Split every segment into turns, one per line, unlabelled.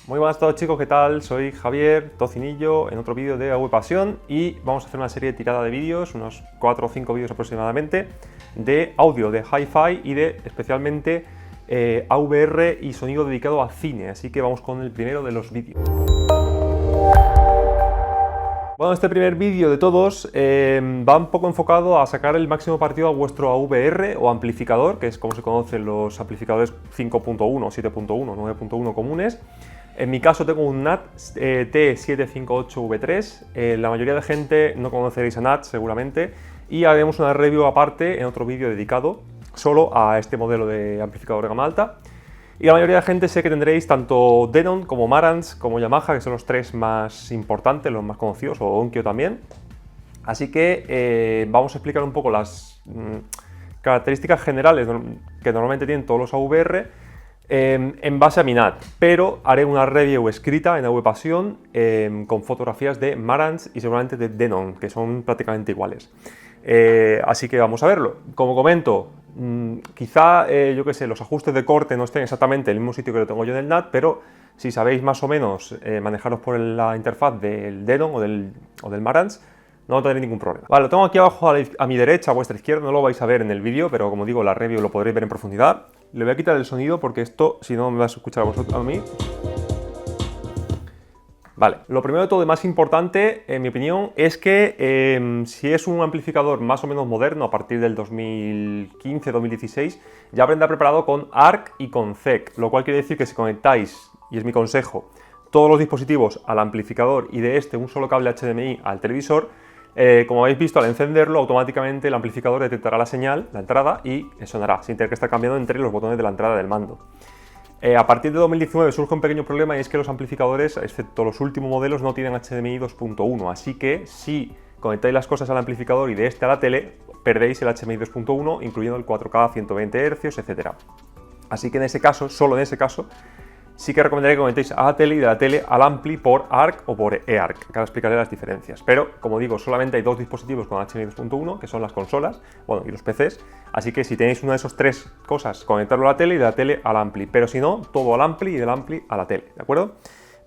Muy buenas a todos chicos, ¿qué tal? Soy Javier Tocinillo en otro vídeo de AV Pasión y vamos a hacer una serie de tirada de vídeos, unos 4 o 5 vídeos aproximadamente, de audio, de hi-fi y de especialmente AVR y sonido dedicado a cine, así que vamos con el primero de los vídeos. Bueno, este primer vídeo de todos va un poco enfocado a sacar el máximo partido a vuestro AVR o amplificador, que es como se conocen los amplificadores 5.1, 7.1, 9.1 comunes. En mi caso tengo un NAT T758V3, la mayoría de gente no conoceréis a NAT seguramente, y haremos una review aparte en otro vídeo dedicado solo a este modelo de amplificador de gama alta. Y la mayoría de gente sé que tendréis tanto Denon como Marantz como Yamaha, que son los tres más importantes, los más conocidos, o Onkyo también. Así que vamos a explicar un poco las características generales que normalmente tienen todos los AVR en base a mi NAT, pero haré una review escrita en AV Pasión con fotografías de Marantz y seguramente de Denon, que son prácticamente iguales. Así que vamos a verlo. Como comento, quizá, yo qué sé, los ajustes de corte no estén exactamente en el mismo sitio que lo tengo yo en el NAT, pero si sabéis más o menos manejaros por la interfaz del Denon o del Marantz, no tendréis ningún problema. Vale, lo tengo aquí abajo a mi derecha, a vuestra izquierda, no lo vais a ver en el vídeo, pero como digo, la review lo podréis ver en profundidad. Le voy a quitar el sonido porque esto, si no, me vas a escuchar a vosotros, a mí. Vale, lo primero de todo y más importante, en mi opinión, es que si es un amplificador más o menos moderno, a partir del 2015-2016, ya vendrá preparado con ARC y con ZEC, lo cual quiere decir que si conectáis, y es mi consejo, todos los dispositivos al amplificador y de este un solo cable HDMI al televisor, como habéis visto, al encenderlo, automáticamente el amplificador detectará la señal, la entrada, y sonará, sin tener que estar cambiando entre los botones de la entrada del mando. A partir de 2019 surge un pequeño problema y es que los amplificadores, excepto los últimos modelos, no tienen HDMI 2.1, así que si conectáis las cosas al amplificador y de este a la tele, perdéis el HDMI 2.1, incluyendo el 4K a 120 Hz, etc. Así que en ese caso, solo en ese caso, sí que recomendaría que conectéis a la tele y de la tele al ampli por ARC o por eARC, que ahora explicaré las diferencias. Pero, como digo, solamente hay dos dispositivos con HDMI 2.1, que son las consolas, bueno, y los PCs, así que si tenéis una de esas tres cosas, conectarlo a la tele y de la tele al ampli, pero si no, todo al ampli y del ampli a la tele, ¿de acuerdo?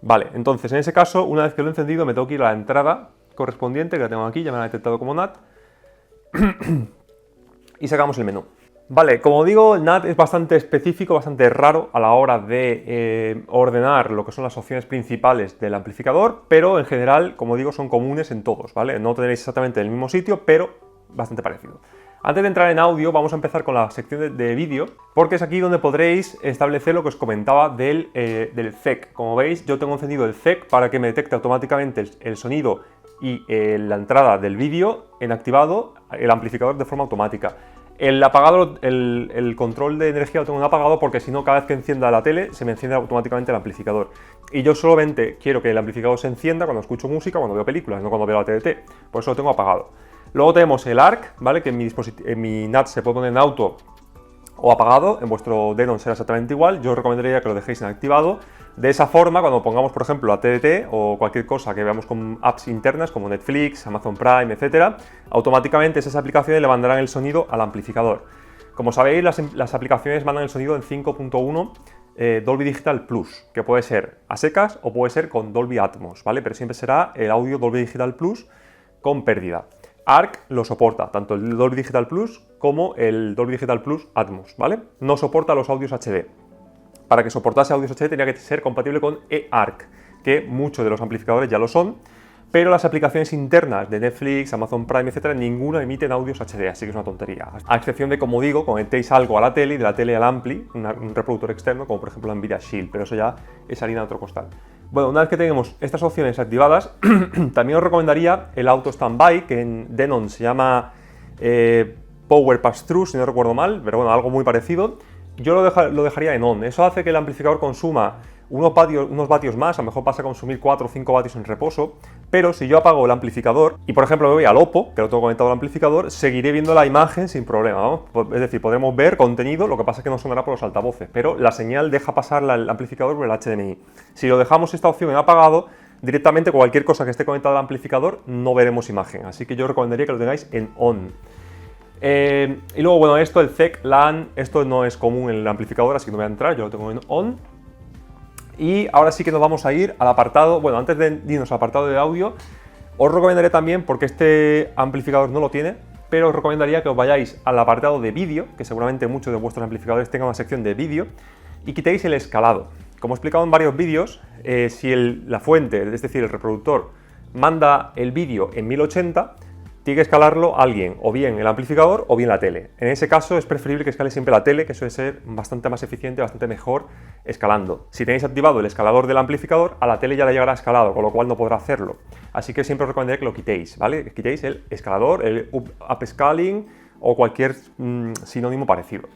Vale, entonces en ese caso, una vez que lo he encendido, me tengo que ir a la entrada correspondiente, que la tengo aquí, ya me la he detectado como NAT, y sacamos el menú. Vale, como digo, el NAT es bastante específico, bastante raro a la hora de ordenar lo que son las opciones principales del amplificador, pero en general, como digo, son comunes en todos, ¿vale? No tenéis exactamente el mismo sitio, pero bastante parecido. Antes de entrar en audio, vamos a empezar con la sección de vídeo, porque es aquí donde podréis establecer lo que os comentaba del ZEC. Como veis, yo tengo encendido el ZEC para que me detecte automáticamente el sonido y la entrada del vídeo en activado el amplificador de forma automática. El apagado, el control de energía lo tengo en apagado porque si no, cada vez que encienda la tele se me enciende automáticamente el amplificador. Y yo solamente quiero que el amplificador se encienda cuando escucho música, cuando veo películas, no cuando veo la TDT. Por eso lo tengo apagado. Luego tenemos el ARC, ¿vale? Que en mi NAT se puede poner en auto o apagado. En vuestro Denon será exactamente igual. Yo os recomendaría que lo dejéis en activado. De esa forma, cuando pongamos, por ejemplo, la TDT o cualquier cosa que veamos con apps internas como Netflix, Amazon Prime, etc., automáticamente esas aplicaciones le mandarán el sonido al amplificador. Como sabéis, las aplicaciones mandan el sonido en 5.1 Dolby Digital Plus, que puede ser a secas o puede ser con Dolby Atmos, ¿vale? Pero siempre será el audio Dolby Digital Plus con pérdida. ARC lo soporta, tanto el Dolby Digital Plus como el Dolby Digital Plus Atmos, ¿vale? No soporta los audios HD. Para que soportase audios HD tenía que ser compatible con eARC, que muchos de los amplificadores ya lo son, pero las aplicaciones internas de Netflix, Amazon Prime, etcétera, ninguna emiten audios HD, así que es una tontería. A excepción de, como digo, conectéis algo a la tele y de la tele al ampli, un reproductor externo, como por ejemplo la Nvidia Shield, pero eso ya es harina de otro costal. Bueno, una vez que tenemos estas opciones activadas, también os recomendaría el Auto Standby, que en Denon se llama Power Pass-Through, si no recuerdo mal, pero bueno, algo muy parecido. Yo lo dejaría en on. Eso hace que el amplificador consuma unos vatios más, a lo mejor pasa a consumir 4 o 5 vatios en reposo, pero si yo apago el amplificador y por ejemplo me voy al Oppo, que lo tengo conectado al amplificador, seguiré viendo la imagen sin problema, ¿no? Es decir, podremos ver contenido, lo que pasa es que no sonará por los altavoces, pero la señal deja pasar el amplificador por el HDMI. Si lo dejamos esta opción en apagado, directamente cualquier cosa que esté conectada al amplificador no veremos imagen, así que yo recomendaría que lo tengáis en on. Y luego, bueno, el ZEC LAN, esto no es común en el amplificador, así que no voy a entrar, yo lo tengo en on. Y ahora sí que nos vamos a ir al apartado, bueno, antes de irnos al apartado de audio, os recomendaré también, porque este amplificador no lo tiene, pero os recomendaría que os vayáis al apartado de vídeo, que seguramente muchos de vuestros amplificadores tengan una sección de vídeo, y quitéis el escalado. Como he explicado en varios vídeos, si la fuente, es decir, el reproductor, manda el vídeo en 1080, tiene que escalarlo alguien, o bien el amplificador o bien la tele. En ese caso es preferible que escale siempre la tele, que suele ser bastante más eficiente, bastante mejor escalando. Si tenéis activado el escalador del amplificador, a la tele ya le llegará escalado, con lo cual no podrá hacerlo. Así que siempre os recomendaré que lo quitéis, ¿vale? Que quitéis el escalador, el upscaling o cualquier sinónimo parecido.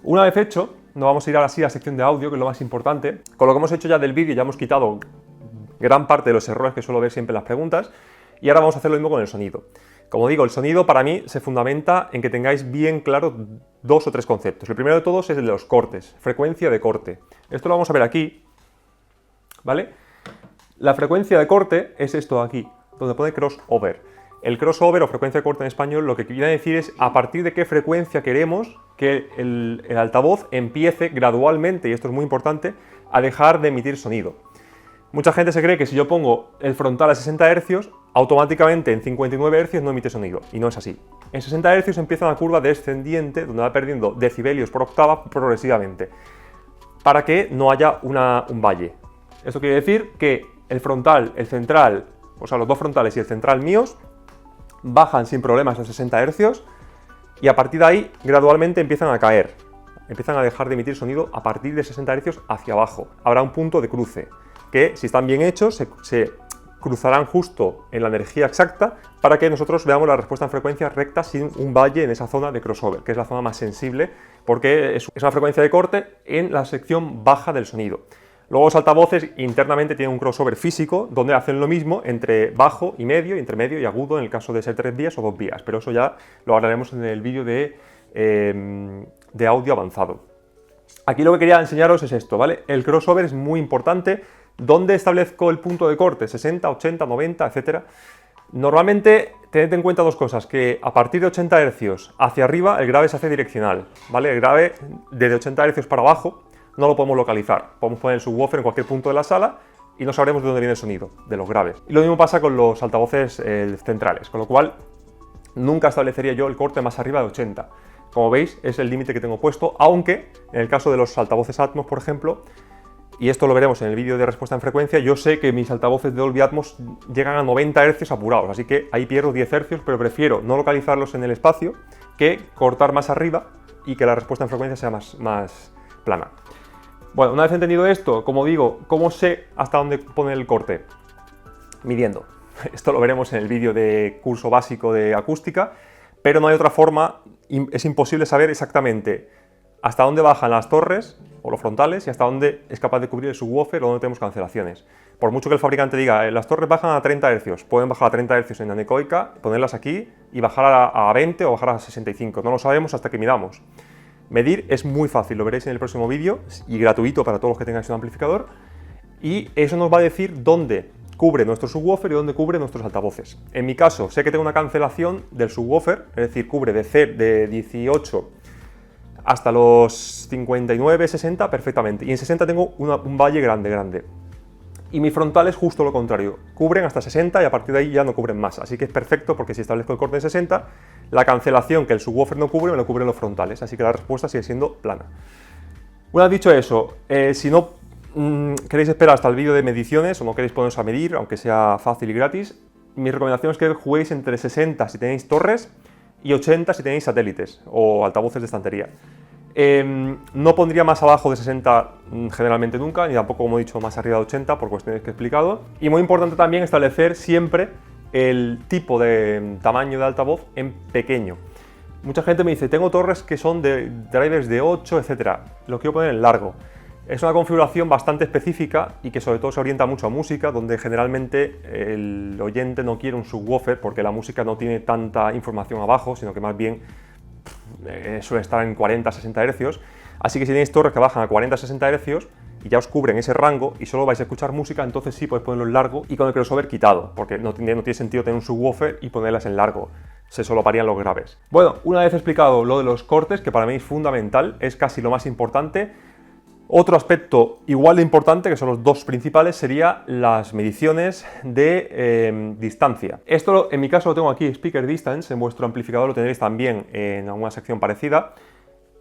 Una vez hecho, nos vamos a ir ahora sí a la sección de audio, que es lo más importante. Con lo que hemos hecho ya del vídeo ya hemos quitado gran parte de los errores que suelo ver siempre en las preguntas, y ahora vamos a hacer lo mismo con el sonido. Como digo, el sonido para mí se fundamenta en que tengáis bien claro dos o tres conceptos. El primero de todos es el de los cortes, frecuencia de corte. Esto lo vamos a ver aquí, ¿vale? La frecuencia de corte es esto de aquí, donde pone crossover. El crossover o frecuencia de corte en español lo que quiere decir es a partir de qué frecuencia queremos que el altavoz empiece gradualmente, y esto es muy importante, a dejar de emitir sonido. Mucha gente se cree que si yo pongo el frontal a 60 Hz, automáticamente en 59 Hz no emite sonido, y no es así. En 60 Hz empieza una curva descendiente donde va perdiendo decibelios por octava progresivamente, para que no haya un valle. Esto quiere decir que el frontal, el central, o sea, los dos frontales y el central míos, bajan sin problemas a 60 Hz y a partir de ahí gradualmente empiezan a caer. Empiezan a dejar de emitir sonido a partir de 60 Hz hacia abajo. Habrá un punto de cruce que, si están bien hechos, se cruzarán justo en la energía exacta para que nosotros veamos la respuesta en frecuencia recta sin un valle en esa zona de crossover, que es la zona más sensible porque es una frecuencia de corte en la sección baja del sonido. Luego los altavoces internamente tienen un crossover físico donde hacen lo mismo entre bajo y medio, intermedio y agudo en el caso de ser 3 vías o 2 vías, pero eso ya lo hablaremos en el vídeo de audio avanzado. Aquí lo que quería enseñaros es esto, ¿vale? El crossover es muy importante. ¿Dónde establezco el punto de corte? 60, 80, 90, etcétera. Normalmente tened en cuenta dos cosas, que a partir de 80 Hz hacia arriba el grave se hace direccional, ¿vale? El grave desde 80 Hz para abajo no lo podemos localizar. Podemos poner el subwoofer en cualquier punto de la sala y no sabremos de dónde viene el sonido, de los graves. Y lo mismo pasa con los altavoces centrales, con lo cual nunca establecería yo el corte más arriba de 80. Como veis, es el límite que tengo puesto, aunque en el caso de los altavoces Atmos, por ejemplo, y esto lo veremos en el vídeo de respuesta en frecuencia, yo sé que mis altavoces de Dolby Atmos llegan a 90 Hz apurados, así que ahí pierdo 10 Hz, pero prefiero no localizarlos en el espacio que cortar más arriba y que la respuesta en frecuencia sea más plana. Bueno, una vez entendido esto, como digo, ¿cómo sé hasta dónde pone el corte? Midiendo. Esto lo veremos en el vídeo de curso básico de acústica, pero no hay otra forma, es imposible saber exactamente hasta dónde bajan las torres o los frontales y hasta dónde es capaz de cubrir el subwoofer o dónde tenemos cancelaciones. Por mucho que el fabricante diga, las torres bajan a 30 Hz, pueden bajar a 30 Hz en anecoica, ponerlas aquí y bajar a 20 o bajar a 65, no lo sabemos hasta que midamos. Medir es muy fácil, lo veréis en el próximo vídeo y gratuito para todos los que tengáis un amplificador, y eso nos va a decir dónde cubre nuestro subwoofer y dónde cubre nuestros altavoces. En mi caso, sé que tengo una cancelación del subwoofer, es decir, cubre de 18 hasta los 59, 60 perfectamente, y en 60 tengo un valle grande. Y mi frontal es justo lo contrario, cubren hasta 60 y a partir de ahí ya no cubren más, así que es perfecto porque si establezco el corte en 60, la cancelación que el subwoofer no cubre me lo cubren los frontales, así que la respuesta sigue siendo plana. Una vez dicho eso, si no queréis esperar hasta el vídeo de mediciones o no queréis poneros a medir, aunque sea fácil y gratis, mi recomendación es que juguéis entre 60 si tenéis torres y 80 si tenéis satélites o altavoces de estantería. No pondría más abajo de 60 generalmente nunca, ni tampoco, como he dicho, más arriba de 80 por cuestiones que he explicado. Y muy importante también establecer siempre el tipo de tamaño de altavoz en pequeño. Mucha gente me dice, tengo torres que son de drivers de 8, etc. Lo quiero poner en largo. Es una configuración bastante específica y que sobre todo se orienta mucho a música, donde generalmente el oyente no quiere un subwoofer porque la música no tiene tanta información abajo, sino que más bien suele estar en 40-60 Hz. Así que si tenéis torres que bajan a 40-60 Hz y ya os cubren ese rango y solo vais a escuchar música, entonces sí podéis ponerlo en largo y con el crossover quitado, porque no tiene sentido tener un subwoofer y ponerlas en largo. Se solaparían los graves. Bueno, una vez explicado lo de los cortes, que para mí es fundamental, es casi lo más importante, Otro aspecto igual de importante, que son los dos principales, sería las mediciones de distancia. Esto en mi caso lo tengo aquí, Speaker Distance, en vuestro amplificador lo tendréis también en alguna sección parecida.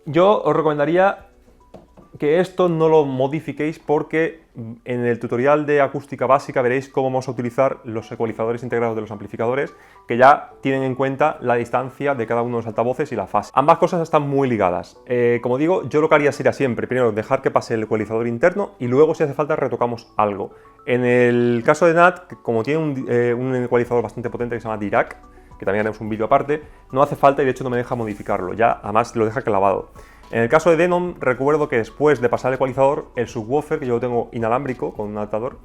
Yo os recomendaría que esto no lo modifiquéis porque en el tutorial de acústica básica veréis cómo vamos a utilizar los ecualizadores integrados de los amplificadores que ya tienen en cuenta la distancia de cada uno de los altavoces y la fase. Ambas cosas están muy ligadas. Como digo, yo lo que haría sería siempre, primero dejar que pase el ecualizador interno y luego si hace falta retocamos algo. En el caso de NAT, como tiene un ecualizador bastante potente que se llama Dirac, que también haremos un vídeo aparte, no hace falta y de hecho no me deja modificarlo, ya además lo deja clavado. En el caso de Denon, recuerdo que después de pasar el ecualizador, el subwoofer, que yo lo tengo inalámbrico con un adaptador,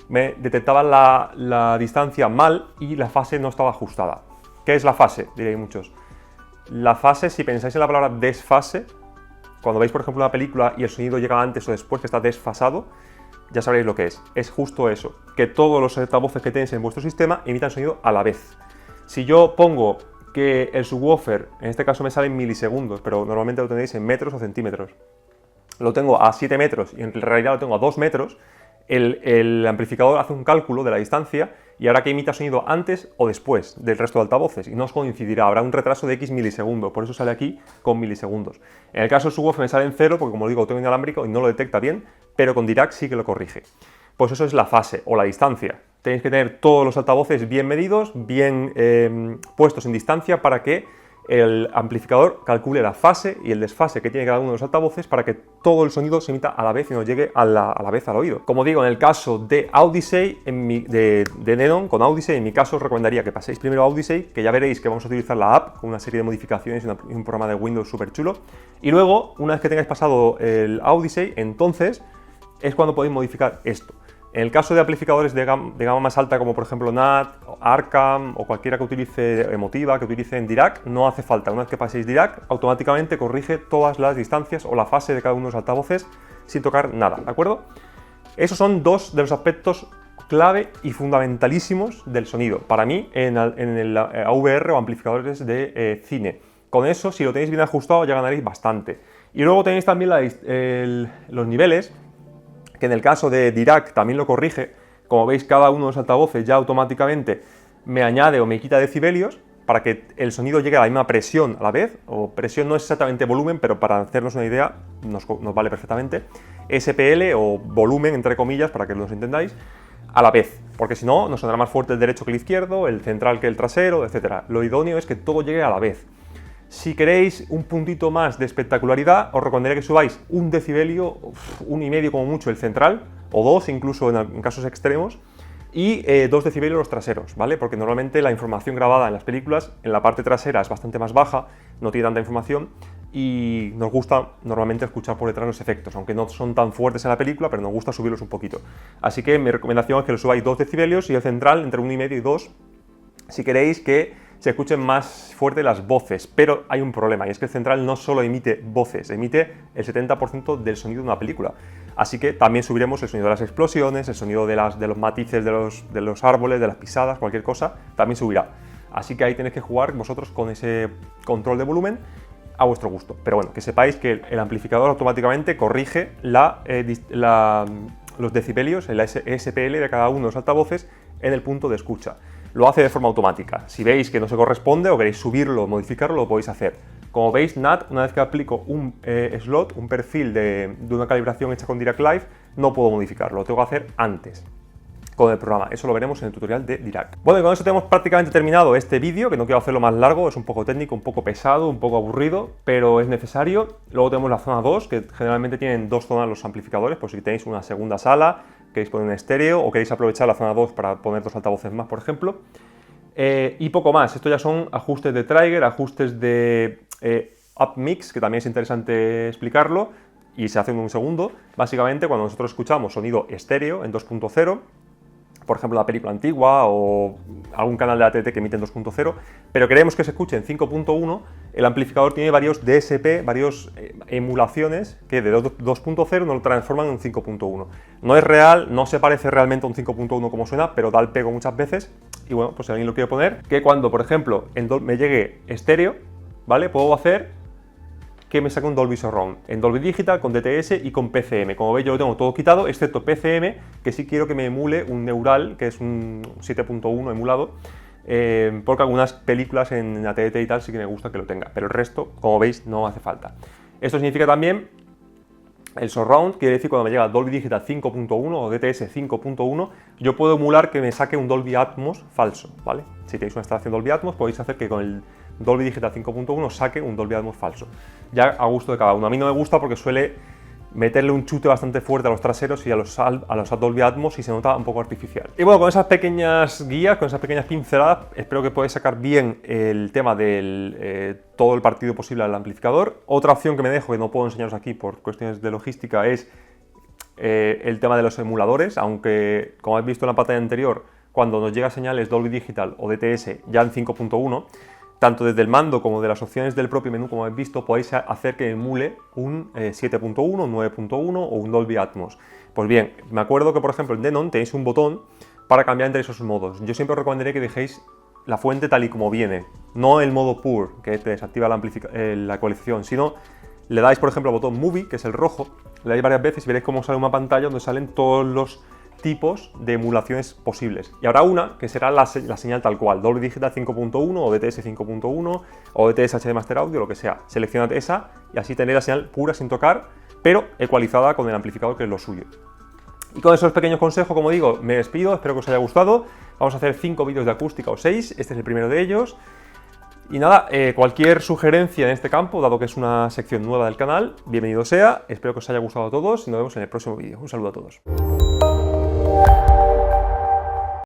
me detectaba la distancia mal y la fase no estaba ajustada. ¿Qué es la fase? Diréis muchos. La fase, si pensáis en la palabra desfase, cuando veis por ejemplo una película y el sonido llega antes o después, que está desfasado, ya sabréis lo que es. Es justo eso, que todos los altavoces que tenéis en vuestro sistema emitan sonido a la vez. Si yo pongo que el subwoofer, en este caso me sale en milisegundos, pero normalmente lo tenéis en metros o centímetros, lo tengo a 7 metros y en realidad lo tengo a 2 metros, el amplificador hace un cálculo de la distancia y hará que emita sonido antes o después del resto de altavoces y no os coincidirá, habrá un retraso de X milisegundos, por eso sale aquí con milisegundos. En el caso del subwoofer me sale en 0 porque, como digo, lo tengo inalámbrico y no lo detecta bien, pero con Dirac sí que lo corrige. Pues eso es la fase o la distancia. Tenéis que tener todos los altavoces bien medidos, bien puestos en distancia para que el amplificador calcule la fase y el desfase que tiene cada uno de los altavoces para que todo el sonido se emita a la vez y nos llegue a la vez al oído. Como digo, en el caso de Odyssey, de Denon con Odyssey, en mi caso os recomendaría que paséis primero a Odyssey, que ya veréis que vamos a utilizar la app con una serie de modificaciones y un programa de Windows súper chulo. Y luego, una vez que tengáis pasado el Odyssey, entonces es cuando podéis modificar esto. En el caso de amplificadores de gama más alta, como por ejemplo NAT, Arkham o cualquiera que utilice Emotiva, que utilice en Dirac, no hace falta. Una vez que paséis Dirac, automáticamente corrige todas las distancias o la fase de cada uno de los altavoces sin tocar nada, ¿de acuerdo? Esos son dos de los aspectos clave y fundamentalísimos del sonido, para mí, en el AVR o amplificadores de cine. Con eso, si lo tenéis bien ajustado, ya ganaréis bastante. Y luego tenéis también los niveles, que en el caso de Dirac también lo corrige. Como veis, cada uno de los altavoces ya automáticamente me añade o me quita decibelios para que el sonido llegue a la misma presión a la vez, o presión no es exactamente volumen, pero para hacernos una idea nos vale perfectamente, SPL o volumen, entre comillas, para que los entendáis, a la vez, porque si no, nos sonará más fuerte el derecho que el izquierdo, el central que el trasero, etc. Lo idóneo es que todo llegue a la vez. Si queréis un puntito más de espectacularidad, os recomendaría que subáis un decibelio, 1,5 como mucho el central, o 2 incluso en casos extremos, y 2 decibelios los traseros, ¿vale? Porque normalmente la información grabada en las películas, en la parte trasera es bastante más baja, no tiene tanta información, y nos gusta normalmente escuchar por detrás los efectos, aunque no son tan fuertes en la película, pero nos gusta subirlos un poquito. Así que mi recomendación es que lo subáis 2 decibelios y el central entre 1,5 y 2, si queréis que se escuchen más fuerte las voces, pero hay un problema y es que el central no solo emite voces, emite el 70% del sonido de una película. Así que también subiremos el sonido de las explosiones, el sonido de los matices de los árboles, de las pisadas, cualquier cosa, también subirá. Así que ahí tenéis que jugar vosotros con ese control de volumen a vuestro gusto. Pero bueno, que sepáis que el amplificador automáticamente corrige los decibelios, el SPL de cada uno de los altavoces en el punto de escucha. Lo hace de forma automática. Si veis que no se corresponde o queréis subirlo o modificarlo, lo podéis hacer. Como veis, NAT, una vez que aplico un slot, un perfil de una calibración hecha con Dirac Live, no puedo modificarlo, lo tengo que hacer antes con el programa. Eso lo veremos en el tutorial de Dirac. Bueno, y con eso tenemos prácticamente terminado este vídeo, que no quiero hacerlo más largo, es un poco técnico, un poco pesado, un poco aburrido, pero es necesario. Luego tenemos la zona 2, que generalmente tienen 2 zonas los amplificadores, por si tenéis una segunda sala, queréis poner un estéreo o queréis aprovechar la zona 2 para poner 2 altavoces más, por ejemplo. Y poco más. Esto ya son ajustes de trigger, ajustes de upmix, que también es interesante explicarlo, y se hace en un segundo. Básicamente, cuando nosotros escuchamos sonido estéreo en 2.0, por ejemplo, la película antigua o algún canal de ATT que emite en 2.0, pero queremos que se escuche en 5.1, el amplificador tiene varios DSP, varios emulaciones que de 2.0 nos lo transforman en 5.1. No es real, no se parece realmente a un 5.1 como suena, pero da el pego muchas veces. Y bueno, pues si alguien lo quiere poner, que cuando, por ejemplo, me llegue estéreo, ¿vale? Puedo hacer que me saque un Dolby Surround en Dolby Digital, con DTS y con PCM. Como veis, yo lo tengo todo quitado, excepto PCM, que sí quiero que me emule un Neural, que es un 7.1 emulado, porque algunas películas en la TDT y tal sí que me gusta que lo tenga, pero el resto, como veis, no hace falta. Esto significa también el Surround, quiere decir cuando me llega Dolby Digital 5.1 o DTS 5.1, yo puedo emular que me saque un Dolby Atmos falso, ¿vale? Si tenéis una instalación Dolby Atmos, podéis hacer que con el Dolby Digital 5.1 saque un Dolby Atmos falso. Ya a gusto de cada uno. A mí no me gusta porque suele meterle un chute bastante fuerte a los traseros y a los Dolby Atmos y se nota un poco artificial. Y bueno, con esas pequeñas guías, con esas pequeñas pinceladas, espero que podáis sacar bien el tema del todo el partido posible al amplificador. Otra opción que me dejo, que no puedo enseñaros aquí por cuestiones de logística, es el tema de los emuladores, aunque como habéis visto en la pantalla anterior, cuando nos llega señales Dolby Digital o DTS ya en 5.1, tanto desde el mando como de las opciones del propio menú, como habéis visto, podéis hacer que emule un 7.1, un 9.1 o un Dolby Atmos. Pues bien, me acuerdo que por ejemplo en Denon tenéis un botón para cambiar entre esos modos. Yo siempre os recomendaría que dejéis la fuente tal y como viene, no el modo Pure, que te desactiva la ecualización, sino le dais por ejemplo al botón Movie, que es el rojo, le dais varias veces y veréis cómo sale una pantalla donde salen todos los tipos de emulaciones posibles. Y habrá una que será la señal tal cual, Dolby Digital 5.1 o DTS 5.1 o DTS HD Master Audio, lo que sea. Seleccionad esa y así tenéis la señal pura sin tocar, pero ecualizada con el amplificador, que es lo suyo. Y con esos pequeños consejos, como digo, me despido, espero que os haya gustado. Vamos a hacer 5 vídeos de acústica o 6, este es el primero de ellos. Y nada, cualquier sugerencia en este campo, dado que es una sección nueva del canal, bienvenido sea. Espero que os haya gustado a todos y nos vemos en el próximo vídeo. Un saludo a todos.